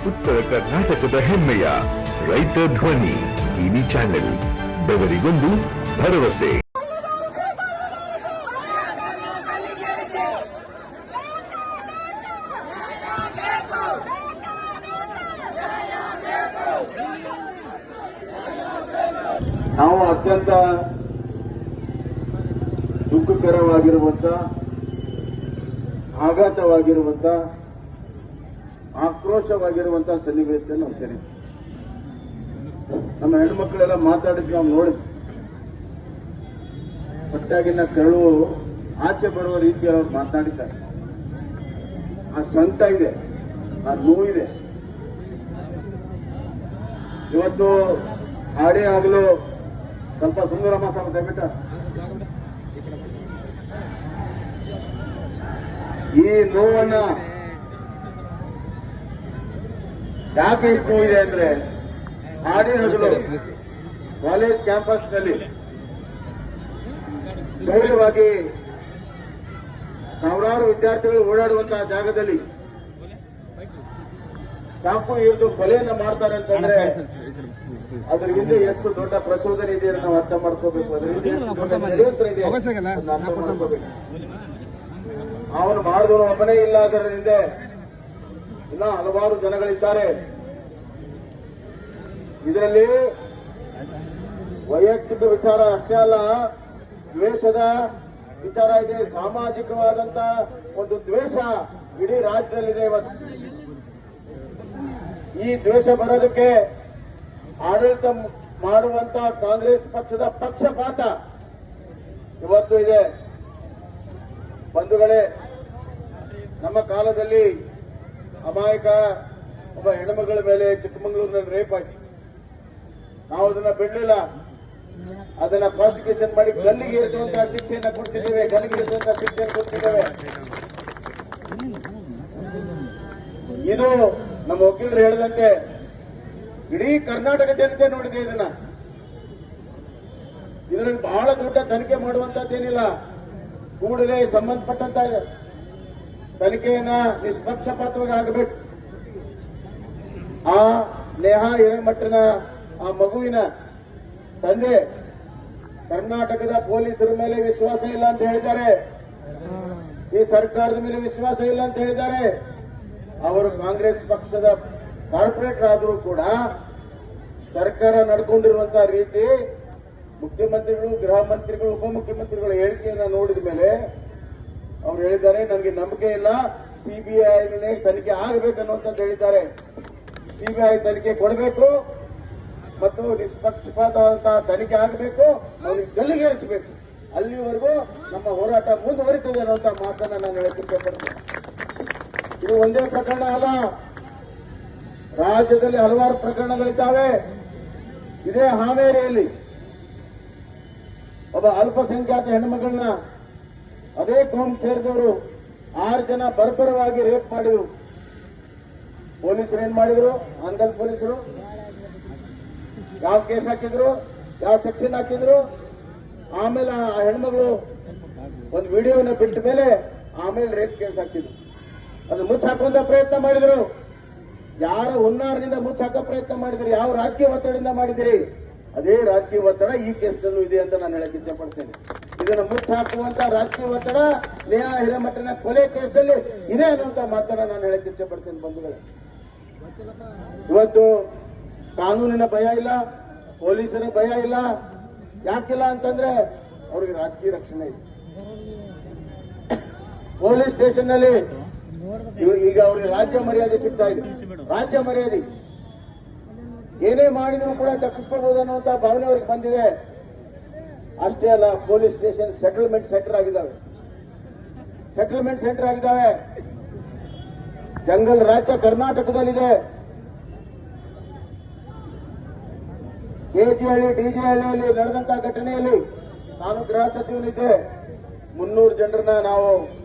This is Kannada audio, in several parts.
ಉತ್ತರ ಕರ್ನಾಟಕದ ಹೆಮ್ಮೆಯ ರೈತ ಧ್ವನಿ ಟಿವಿ ಚಾನೆಲ್. ಬೆವರಿಗೊಂದು ಭರವಸೆ. ನಾವು ಅತ್ಯಂತ ದುಃಖಕರವಾಗಿರುವಂತ, ಆಘಾತವಾಗಿರುವಂತ, ಆಕ್ರೋಶವಾಗಿರುವಂತ ಸನ್ನಿವೇಶ ನಾವು ಸರಿ. ನಮ್ಮ ಹೆಣ್ಮಕ್ಳೆಲ್ಲ ಮಾತಾಡಿದ್ವಿ, ನಾವು ನೋಡಿದ್ವಿ. ಹೊಟ್ಟಾಗಿನ ಕರಳು ಆಚೆ ಬರುವ ರೀತಿಯಲ್ಲಿ ಅವ್ರು ಮಾತನಾಡಿದ್ದಾರೆ. ಆ ಸಂಕಟ ಇದೆ, ಆ ನೋವಿದೆ. ಇವತ್ತು ಹಾಡೇ ಆಗಲು ಸ್ವಲ್ಪ ಸುಂದರಮ್ಮ ಸಾಕು ದಯವಿಟ್ಟ. ಈ ನೋವನ್ನ ಯಾಕೆ ಇಷ್ಟು ನೋವಿದೆ ಅಂದ್ರೆ, ಹಾಡೇ ಹಗಲು ಕಾಲೇಜ್ ಕ್ಯಾಂಪಸ್ ನಲ್ಲಿ ಧೈರ್ಯವಾಗಿ ಸಾವಿರಾರು ವಿದ್ಯಾರ್ಥಿಗಳು ಓಡಾಡುವಂತಹ ಜಾಗದಲ್ಲಿ ಚಾಕು ಹಿಡಿದು ಕೊಲೆಯನ್ನ ಮಾಡ್ತಾರೆ ಅಂತಂದ್ರೆ ಅದ್ರ ಹಿಂದೆ ಎಷ್ಟು ದೊಡ್ಡ ಪ್ರಚೋದನೆ ಇದೆ ನಾವು ಅರ್ಥ ಮಾಡ್ಕೋಬೇಕು. ಅದ್ರ ಹಿಂದೆ ಎಷ್ಟು ದೊಡ್ಡ ಷಡ್ಯಂತ್ರ ಇದೆ ಅರ್ಥ ಮಾಡ್ಕೋಬೇಕು. ಅವನು ಮಾಡಿದವನು ಒಬ್ಬನೇ ಇಲ್ಲ, ಅದರ ಹಿಂದೆ ಇನ್ನ ಹಲವಾರು ಜನಗಳಿದ್ದಾರೆ. ಇದರಲ್ಲಿ ವೈಯಕ್ತಿಕ ವಿಚಾರ ಅಷ್ಟೇ ಅಲ್ಲ, ದ್ವೇಷದ ವಿಚಾರ ಇದೆ. ಸಾಮಾಜಿಕವಾದಂತ ಒಂದು ದ್ವೇಷ ಇಡೀ ರಾಜ್ಯದಲ್ಲಿದೆ ಇವತ್ತು. ಈ ದ್ವೇಷ ಬರೋದಕ್ಕೆ ಆಡಳಿತ ಮಾಡುವಂತ ಕಾಂಗ್ರೆಸ್ ಪಕ್ಷದ ಪಕ್ಷಪಾತ ಇವತ್ತು ಇದೆ. ಬಂಧುಗಳೇ, ನಮ್ಮ ಕಾಲದಲ್ಲಿ ಅಮಾಯಕ ಒಬ್ಬ ಹೆಣ್ಣುಮಗಳ ಮೇಲೆ ಚಿಕ್ಕಮಗಳೂರಿನಲ್ಲಿ ರೇಪ್ ಆಗಿ ನಾವು ಅದನ್ನ ಬಿಡಲಿಲ್ಲ. ಅದನ್ನ ಪ್ರಾಸಿಕ್ಯೂಷನ್ ಮಾಡಿ ಗಲ್ಲಿಗೆ ಏರಿಸುವಂತಹ ಶಿಕ್ಷೆಯನ್ನ ಕೊಡಿಸಿದ್ದೇವೆ. ಗಲ್ಲಿಗೆ ಏರಿಸುವಂತಹ ಶಿಕ್ಷೆಯನ್ನು ಕೊಡಿಸಿದ್ದೇವೆ. ಇದು ನಮ್ಮ ವಕೀಲರು ಹೇಳಿದಂತೆ ಇಡೀ ಕರ್ನಾಟಕ ಜನತೆ ನೋಡಿದೆ ಇದನ್ನ. ಇದರಲ್ಲಿ ಬಹಳ ದೊಡ್ಡ ತನಿಖೆ ಮಾಡುವಂತದ್ದೇನಿಲ್ಲ. ಕೂಡಲೇ ಸಂಬಂಧಪಟ್ಟಂತ ತನಿಖೆಯನ್ನ ನಿಷ್ಪಕ್ಷಪಾತವಾಗಿ ಆಗಬೇಕು. ಆ ನೇಹಾ ಹಿರೇಮಠನ ಆ ಮಗುವಿನ ತಂದೆ ಕರ್ನಾಟಕದ ಪೊಲೀಸರ ಮೇಲೆ ವಿಶ್ವಾಸ ಇಲ್ಲ ಅಂತ ಹೇಳಿದ್ದಾರೆ. ಈ ಸರ್ಕಾರದ ಮೇಲೆ ವಿಶ್ವಾಸ ಇಲ್ಲ ಅಂತ ಹೇಳಿದ್ದಾರೆ. ಅವರು ಕಾಂಗ್ರೆಸ್ ಪಕ್ಷದ ಕಾರ್ಪೊರೇಟರ್ ಆದರೂ ಕೂಡ ಸರ್ಕಾರ ನಡ್ಕೊಂಡಿರುವಂತಹ ರೀತಿ, ಮುಖ್ಯಮಂತ್ರಿಗಳು, ಗೃಹ ಮಂತ್ರಿಗಳು, ಉಪಮುಖ್ಯಮಂತ್ರಿಗಳ ಹೇಳಿಕೆಯನ್ನ ನೋಡಿದ ಮೇಲೆ ಅವ್ರು ಹೇಳಿದ್ದಾರೆ, ನನಗೆ ನಂಬಿಕೆ ಇಲ್ಲ, ಸಿಬಿಐ ತನಿಖೆ ಆಗಬೇಕನ್ನುವಂತ ಹೇಳಿದ್ದಾರೆ. ಸಿಬಿಐ ತನಿಖೆ ಕೊಡಬೇಕು ಮತ್ತು ನಿಷ್ಪಕ್ಷಪಾತವಾದಂತಹ ತನಿಖೆ ಆಗಬೇಕು, ಅವ್ರಿಗೆ ಗಲ್ಲಿಗೇರಿಸಬೇಕು. ಅಲ್ಲಿವರೆಗೂ ನಮ್ಮ ಹೋರಾಟ ಮುಂದುವರಿತದೆ ಅನ್ನುವಂತ ಮಾತನ್ನ ನಾನು ಹೇಳಕ್ಕೆ ಇಷ್ಟಪಡ್ತೇನೆ. ಇದು ಒಂದೇ ಪ್ರಕರಣ ಅಲ್ಲ, ರಾಜ್ಯದಲ್ಲಿ ಹಲವಾರು ಪ್ರಕರಣಗಳಿದ್ದಾವೆ. ಇದೇ ಹಾವೇರಿಯಲ್ಲಿ ಒಬ್ಬ ಅಲ್ಪಸಂಖ್ಯಾತ ಹೆಣ್ಣುಮಗಳನ್ನ ಅದೇ ಕೋಮ್ ಸೇರಿದವರು 6 ಜನ ಬರ್ಬರವಾಗಿ ರೇಪ್ ಮಾಡಿದ್ರು. ಪೊಲೀಸರು ಏನ್ ಮಾಡಿದ್ರು? ಆಂಗಲ್ ಪೊಲೀಸರು ಯಾವ ಕೇಸ್ ಹಾಕಿದ್ರು, ಯಾವ ಸೆಕ್ಷನ್ ಹಾಕಿದ್ರು. ಆಮೇಲೆ ಆ ಹೆಣ್ಮಗಳು ಒಂದು ವಿಡಿಯೋನ ಬಿಟ್ಟ ಮೇಲೆ ಆಮೇಲೆ ರೇಪ್ ಕೇಸ್ ಹಾಕಿದ್ರು. ಅದು ಮುಚ್ಚ ಹಾಕುವಂತ ಪ್ರಯತ್ನ ಮಾಡಿದ್ರು. ಯಾರ ಹುನ್ನಾರದಿಂದ ಮುಚ್ಚ ಹಾಕೋ ಪ್ರಯತ್ನ ಮಾಡಿದ್ರಿ? ಯಾವ ರಾಜಕೀಯ ಒತ್ತಡದಿಂದ ಮಾಡಿದಿರಿ? ಅದೇ ರಾಜಕೀಯ ಒತ್ತಡ ಈ ಕೇಸ್ನಲ್ಲೂ ಇದೆ ಅಂತ ನಾನು ಹೇಳಕ್ಕೆ ಇಷ್ಟಪಡ್ತೇನೆ. ಇದನ್ನು ಮುಚ್ಚ ಹಾಕುವಂತ ರಾಜಕೀಯ ಒತ್ತಡ ನೇಹಾ ಹಿರೇಮಠನ ಕೊಲೆ ಕೇಸ್ನಲ್ಲಿ ಇದೆ ಅನ್ನುವಂತ ಮಾತನ್ನ ನಾನು ಹೇಳಕ್ಕೆ ಇಷ್ಟಪಡ್ತೇನೆ. ಬಂಧುಗಳೇ, ಇವತ್ತು ಕಾನೂನಿನ ಭಯ ಇಲ್ಲ, ಪೊಲೀಸರ ಭಯ ಇಲ್ಲ. ಯಾಕಿಲ್ಲ ಅಂತಂದ್ರೆ ಅವ್ರಿಗೆ ರಾಜಕೀಯ ರಕ್ಷಣೆ ಇದೆ. ಪೊಲೀಸ್ ಸ್ಟೇಷನ್ ನಲ್ಲಿ ಈಗ ಅವ್ರಿಗೆ ರಾಜ್ಯ ಮರ್ಯಾದೆ ಸಿಗ್ತಾ ಇದೆ. ರಾಜ್ಯ ಮರ್ಯಾದೆ ಏನೇ ಮಾಡಿದ್ರು ಕೂಡ ತಪ್ಪಿಸ್ಕೋಬಹುದು ಅನ್ನುವಂತ ಭಾವನೆ ಅವ್ರಿಗೆ ಬಂದಿದೆ. ಅಷ್ಟೇ ಅಲ್ಲ, ಪೊಲೀಸ್ ಸ್ಟೇಷನ್ ಸೆಟಲ್ಮೆಂಟ್ ಸೆಂಟರ್ ಆಗಿದ್ದಾವೆ. ಸೆಟಲ್ಮೆಂಟ್ ಸೆಂಟರ್ ಆಗಿದ್ದಾವೆ. ಜಂಗಲ್ ರಾಜ್ಯ ಕರ್ನಾಟಕದಲ್ಲಿದೆ. ಕೆಜಿಹಳ್ಳಿ, ಡಿಜಿಹಳ್ಳಿಯಲ್ಲಿ ನಡೆದಂತಹ ಘಟನೆಯಲ್ಲಿ ನಾನು ಗೃಹ ಸಚಿವನಿದ್ದೆ. 300 ಜನರನ್ನ ನಾವು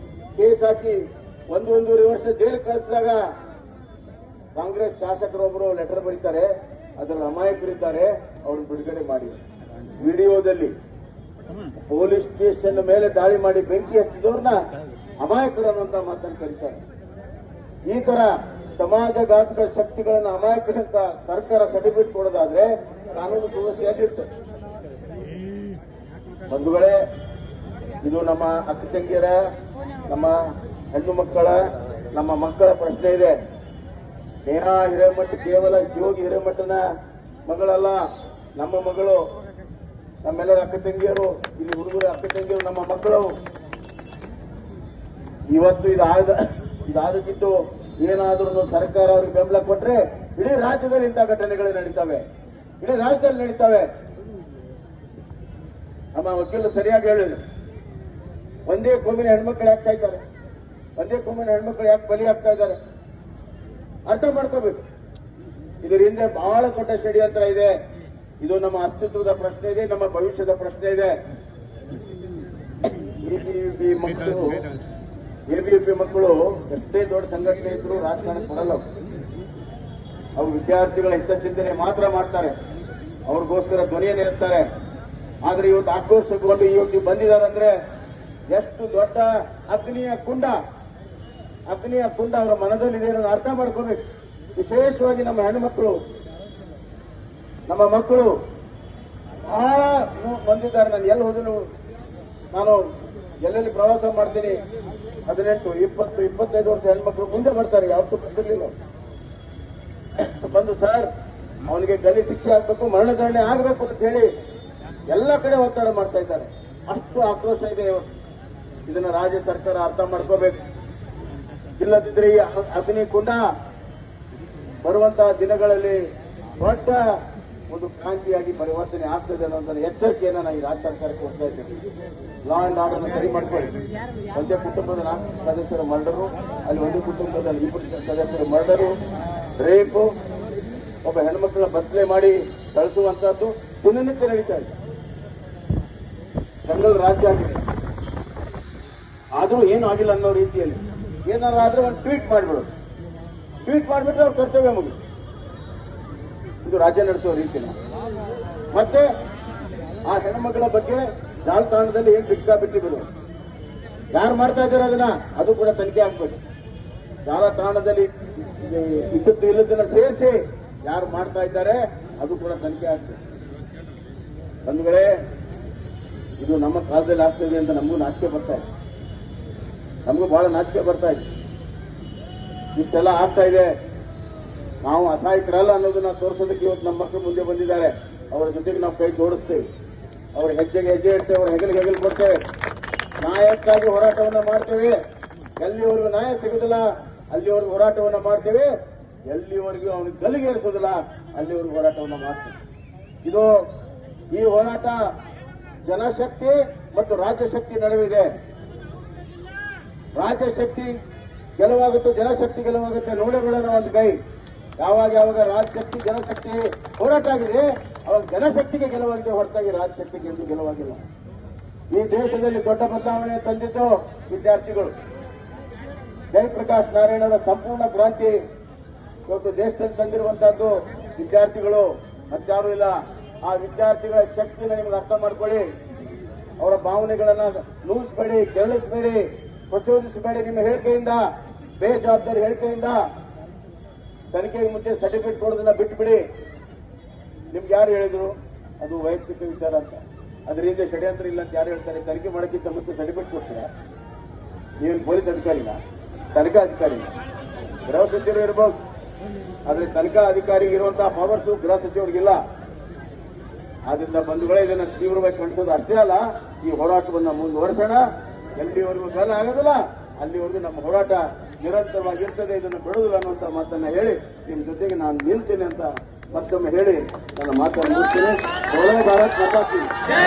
ಕೇಸ್ ಹಾಕಿ 1-1.5 ವರ್ಷ ಜೈಲು ಕಳಿಸಿದಾಗ ಕಾಂಗ್ರೆಸ್ ಶಾಸಕರೊಬ್ಬರು ಲೆಟರ್ ಬರೀತಾರೆ, ಅದರಲ್ಲಿ ಅಮಾಯಕರಿದ್ದಾರೆ, ಅವ್ರನ್ನ ಬಿಡುಗಡೆ ಮಾಡಿ. ವಿಡಿಯೋದಲ್ಲಿ ಪೊಲೀಸ್ ಸ್ಟೇಷನ್ ಮೇಲೆ ದಾಳಿ ಮಾಡಿ ಬೆಂಕಿ ಹಚ್ಚಿದವ್ರನ್ನ ಅಮಾಯಕರು ಅನ್ನುವಂತ ಮಾತನ್ನು ಕರೀತಾರೆ. ಈ ತರ ಸಮಾಜಘಾತಕ ಶಕ್ತಿಗಳನ್ನು ಅಮಾಯಕರಂತ ಸರ್ಕಾರ ಸರ್ಟಿಫಿಕೇಟ್ ಕೊಡೋದಾದ್ರೆ ಕಾನೂನು ಸುವ್ಯವಸ್ಥೆ ಆಗಿರುತ್ತೆ. ಬಂಧುಗಳೇ, ಇದು ನಮ್ಮ ಅಕ್ಕ ತಂಗಿಯರ, ನಮ್ಮ ಹೆಣ್ಣು ಮಕ್ಕಳ, ನಮ್ಮ ಮಕ್ಕಳ ಪ್ರಶ್ನೆ ಇದೆ. ನೇಹಾ ಹಿರೇಮಠ ಕೇವಲ ಯೋಗಿ ಹಿರೇಮಠನ ಮಗಳಲ್ಲ, ನಮ್ಮ ಮಗಳು, ನಮ್ಮೆಲ್ಲರ ಅಕ್ಕ ತಂಗಿಯರು, ಇಲ್ಲಿ ಹುಡುಗರ ಅಕ್ಕ ತಂಗಿಯರು, ನಮ್ಮ ಮಕ್ಕಳು. ಇವತ್ತು ಇದಾದಕ್ಕಿಂತ ಏನಾದ್ರೂ ಸರ್ಕಾರ ಅವ್ರಿಗೆ ಬೆಂಬಲ ಕೊಟ್ರೆ ಇಡೀ ರಾಜ್ಯದಲ್ಲಿ ಇಂಥ ಘಟನೆಗಳು ನಡೀತವೆ, ಇಡೀ ರಾಜ್ಯದಲ್ಲಿ ನಡೀತವೆ. ನಮ್ಮ ವಕೀಲರು ಸರಿಯಾಗಿ ಹೇಳಿದ್ರು, ಒಂದೇ ಕೋಮಿನ ಹೆಣ್ಮಕ್ಳು ಯಾಕೆ ಸಾಯ್ತಾರೆ, ಒಂದೇ ಕೋಮಿನ ಹೆಣ್ಮಕ್ಳು ಯಾಕೆ ಬಲಿ ಆಗ್ತಾ ಇದ್ದಾರೆ, ಅರ್ಥ ಮಾಡ್ಕೋಬೇಕು. ಇದರ ಹಿಂದೆ ಬಹಳ ದೊಡ್ಡ ಷಡ್ಯಂತ್ರ ಇದೆ. ಇದು ನಮ್ಮ ಅಸ್ತಿತ್ವದ ಪ್ರಶ್ನೆ ಇದೆ, ನಮ್ಮ ಭವಿಷ್ಯದ ಪ್ರಶ್ನೆ ಇದೆ. ಎಬಿವಿಪಿ ಮಕ್ಕಳು ಎಷ್ಟೇ ದೊಡ್ಡ ಸಂಘಟನೆ ಇದ್ರು ರಾಜಕಾರಣಕ್ಕೆ ಬರಲ್ಲ. ಅವರು ವಿದ್ಯಾರ್ಥಿಗಳ ಹಿತಚಿಂತನೆ ಮಾತ್ರ ಮಾಡ್ತಾರೆ, ಅವ್ರಿಗೋಸ್ಕರ ಧ್ವನಿಯನ್ನು ಎತ್ತಾರೆ. ಆದ್ರೆ ಇವತ್ತು ಆಕ್ರೋಶಗೊಂಡು ಇವತ್ತು ಬಂದಿದ್ದಾರಂದ್ರೆ ಎಷ್ಟು ದೊಡ್ಡ ಅಗ್ನಿಯ ಕುಂಡ ಅವರ ಮನದಲ್ಲಿದೆ ಅನ್ನೋದು ಅರ್ಥ ಮಾಡ್ಕೋಬೇಕು. ವಿಶೇಷವಾಗಿ ನಮ್ಮ ಹೆಣ್ಣುಮಕ್ಕಳು, ನಮ್ಮ ಮಕ್ಕಳು ಬಹಳ ಬಂದಿದ್ದಾರೆ. ನಾನು ಎಲ್ಲಿ ಹೋದ್ರು, ನಾನು ಎಲ್ಲೆಲ್ಲಿ ಪ್ರವಾಸ ಮಾಡ್ತೀನಿ, 18, 20, 25 ವರ್ಷ ಹೆಣ್ಮಕ್ಳು ಮುಂದೆ ಬರ್ತಾರೆ, ಯಾವತ್ತೂ ಬಂದಿರಲಿಲ್ಲ. ಬಂದು ಸರ್ ಅವನಿಗೆ ಗಲಿ ಶಿಕ್ಷೆ ಆಗ್ಬೇಕು, ಮರಣದಂಡನೆ ಆಗಬೇಕು ಅಂತ ಹೇಳಿ ಎಲ್ಲ ಕಡೆ ಒತ್ತಡ ಮಾಡ್ತಾ ಇದ್ದಾರೆ. ಅಷ್ಟು ಆಕ್ರೋಶ ಇದೆ ಇವತ್ತು. ಇದನ್ನ ರಾಜ್ಯ ಸರ್ಕಾರ ಅರ್ಥ ಮಾಡ್ಕೋಬೇಕು. ಇಲ್ಲದಿದ್ರೆ ಈ ಅಗ್ನಿ ಕುಂಡ ಬರುವಂತಹ ದಿನಗಳಲ್ಲಿ ದೊಡ್ಡ ಒಂದು ಕ್ರಾಂತಿಯಾಗಿ ಪರಿವರ್ತನೆ ಆಗ್ತದೆ ಅನ್ನೋ ಎಚ್ಚರಿಕೆಯನ್ನು ನಾನು ಈ ರಾಜ್ಯ ಸರ್ಕಾರಕ್ಕೆ ಕೊಡ್ತಾ ಇದ್ದೇನೆ. ಲಾ ಅಂಡ್ ಆರ್ಡರ್ ಸರಿ ಮಾಡ್ಕೊಳ್ಳಿ. ಒಂದೇ ಕುಟುಂಬದ 4 ಸದಸ್ಯರ ಮರ್ಡರು, ಅಲ್ಲಿ ಒಂದೇ ಕುಟುಂಬದಲ್ಲಿ 2 ಸದಸ್ಯರ ಮರ್ಡರು, ರೇಪು, ಒಬ್ಬ ಹೆಣ್ಮಕ್ಳ ಬದಲೆ ಮಾಡಿ ಕಳಿಸುವಂತಹದ್ದು ದಿನನಿತ್ಯ ನಡೀತಾ ಇದೆ. ಜಂಗಲ್ ರಾಜ್ಯ ಆಗಿದೆ. ಆದ್ರೂ ಏನು ಆಗಿಲ್ಲ ಅನ್ನೋ ರೀತಿಯಲ್ಲಿ ಏನಾದ್ರು ಆದ್ರೆ ಒಂದು ಟ್ವೀಟ್ ಮಾಡಿಬಿಡೋದು, ಟ್ವೀಟ್ ಮಾಡಿಬಿಟ್ರೆ ಅವ್ರ ಕರ್ತವ್ಯ ಮುಗಿದು. ಇದು ರಾಜ್ಯ ನಡೆಸುವ ರೀತಿನ. ಮತ್ತೆ ಆ ಹೆಣ್ಮಕ್ಳ ಬಗ್ಗೆ ಜಾಲತಾಣದಲ್ಲಿ ಏನ್ ಬಿಟ್ಟು ಬಿಡು, ಯಾರು ಮಾಡ್ತಾ ಇದ್ದಾರೆ ಅದನ್ನ ಅದು ಕೂಡ ತನಿಖೆ ಆಗ್ಬೇಕು. ಜಾಲತಾಣದಲ್ಲಿ ಇದ್ದದ್ದು ಇಲ್ಲದನ್ನ ಸೇರಿಸಿ ಯಾರು ಮಾಡ್ತಾ ಇದ್ದಾರೆ ಅದು ಕೂಡ ತನಿಖೆ ಆಗ್ಬೇಕು. ಬಂಧುಗಳೇ, ಇದು ನಮ್ಮ ಕಾಲದಲ್ಲಿ ಆಗ್ತದೆ ಅಂತ ನಮಗೂ ನಾಚಿಕೆ ಬರ್ತಾ ಇದೆ, ನಮಗೂ ಬಹಳ ನಾಚಿಕೆ ಬರ್ತಾ ಇದೆ. ಇಷ್ಟೆಲ್ಲ ಆಗ್ತಾ ಇದೆ, ನಾವು ಅಸಹಾಯಕರಲ್ಲ ಅನ್ನೋದನ್ನ ತೋರಿಸೋದಕ್ಕೆ ಇವತ್ತು ನಮ್ಮ ಮಕ್ಕಳು ಮುಂದೆ ಬಂದಿದ್ದಾರೆ. ಅವರ ಜೊತೆಗೆ ನಾವು ಕೈ ಜೋಡಿಸ್ತೇವೆ, ಅವ್ರ ಹೆಜ್ಜೆಗೆ ಹೆಜ್ಜೆ ಇಡ್ತೇವೆ, ಅವ್ರ ಹೆಗಲಿಗೆ ಹೆಗಲು ಕೊಡ್ತೇವೆ, ನ್ಯಾಯಕ್ಕಾಗಿ ಹೋರಾಟವನ್ನ ಮಾಡ್ತೇವೆ. ಎಲ್ಲಿವರೆಗೂ ನ್ಯಾಯ ಸಿಗುದಿಲ್ಲ ಅಲ್ಲಿವರೆಗೂ ಹೋರಾಟವನ್ನ ಮಾಡ್ತೇವೆ, ಎಲ್ಲಿವರೆಗೂ ಅವನಿಗೆ ಗಲ್ಲಿಗೇರಿಸೋದಿಲ್ಲ ಅಲ್ಲಿವರೆಗೂ ಹೋರಾಟವನ್ನ ಮಾಡ್ತೇವೆ. ಈ ಹೋರಾಟ ಜನಶಕ್ತಿ ಮತ್ತು ರಾಜ್ಯಶಕ್ತಿ ನಡುವಿದೆ. ರಾಜ್ಯಶಕ್ತಿ ಗೆಲುವಾಗುತ್ತೆ, ಜನಶಕ್ತಿ ಗೆಲುವಾಗುತ್ತೆ. ನೋಡಿಬಿಡೋಣ ಒಂದು ಕೈ. ಯಾವಾಗ ರಾಜ್ಯಶಕ್ತಿ ಜನಶಕ್ತಿ ಹೋರಾಟ ಆಗಿದೆ, ಅವಾಗ ಜನಶಕ್ತಿಗೆ ಗೆಲುವಾಗಿದೆ, ಹೊರತಾಗಿ ರಾಜ್ಯಶಕ್ತಿಗೆ ಎಂದು ಗೆಲುವಾಗಿಲ್ಲ. ಈ ದೇಶದಲ್ಲಿ ದೊಡ್ಡ ಬದಲಾವಣೆ ತಂದಿದ್ದು ವಿದ್ಯಾರ್ಥಿಗಳು. ಜಯಪ್ರಕಾಶ್ ನಾರಾಯಣ ಅವರ ಸಂಪೂರ್ಣ ಕ್ರಾಂತಿ ಇವತ್ತು ದೇಶದಲ್ಲಿ ತಂದಿರುವಂತಹದ್ದು ವಿದ್ಯಾರ್ಥಿಗಳು, ಮತ್ತಾರೂ ಇಲ್ಲ. ಆ ವಿದ್ಯಾರ್ಥಿಗಳ ಶಕ್ತಿನ ನಿಮ್ಗೆ ಅರ್ಥ ಮಾಡ್ಕೊಳ್ಳಿ. ಅವರ ಭಾವನೆಗಳನ್ನ ನುಡಿಸಬೇಡಿ, ಕೆರಳಿಸಬೇಡಿ, ಪ್ರಚೋದಿಸಬೇಡಿ. ನಿಮ್ಮ ಹೇಳಿಕೆಯಿಂದ, ಬೇಜವಾಬ್ದಾರಿ ಹೇಳಿಕೆಯಿಂದ ತನಿಖೆಗೆ ಮುಂಚೆ ಸರ್ಟಿಫಿಕೇಟ್ ಕೊಡೋದನ್ನ ಬಿಟ್ಟುಬಿಡಿ. ನಿಮ್ಗೆ ಯಾರು ಹೇಳಿದ್ರು ಅದು ವೈಯಕ್ತಿಕ ವಿಚಾರ ಅಂತ, ಅದರಿಂದ ಷಡ್ಯಂತ್ರ ಇಲ್ಲ ಅಂತ ಯಾರು ಹೇಳ್ತಾರೆ? ತನಿಖೆ ಮಾಡೋಕ್ಕಿಂತ ಮುಂಚೆ ಸರ್ಟಿಫಿಕೇಟ್ ಕೊಡ್ತೀರಾ? ನೀವೇನು ಪೊಲೀಸ್ ಅಧಿಕಾರಿನ, ತನಿಖಾ ಅಧಿಕಾರಿನ? ಗೃಹ ಸಚಿವರು ಇರಬಹುದು, ಆದ್ರೆ ತನಿಖಾ ಅಧಿಕಾರಿಗೆ ಇರುವಂತಹ ಪವರ್ಸು ಗೃಹ ಸಚಿವರಿಗಿಲ್ಲ. ಆದ್ರಿಂದ ಬಂಧುಗಳೇ, ಇದನ್ನು ತೀವ್ರವಾಗಿ ಕಾಣಿಸೋದು ಅಷ್ಟೇ ಅಲ್ಲ, ಈ ಹೋರಾಟವನ್ನು ಮುಂದುವರಿಸೋಣ. ಎಲ್ಲಿವರೆಗೂ ಗಲ ಆಗೋದಿಲ್ಲ ಅಲ್ಲಿವರೆಗೂ ನಮ್ಮ ಹೋರಾಟ ನಿರಂತರವಾಗಿರ್ತದೆ, ಇದನ್ನು ಬಿಡುವುದಿಲ್ಲ ಅನ್ನುವಂಥ ಮಾತನ್ನ ಹೇಳಿ ನಿಮ್ಮ ಜೊತೆಗೆ ನಾನು ನಿಲ್ತೇನೆ ಅಂತ ಮತ್ತೊಮ್ಮೆ ಹೇಳಿ ನನ್ನ ಮಾತನ್ನು ಮುಗಿಸ್ತೇನೆ. ಭಾರತ್ ಮಾತಾ ಕೀ ಜೈ.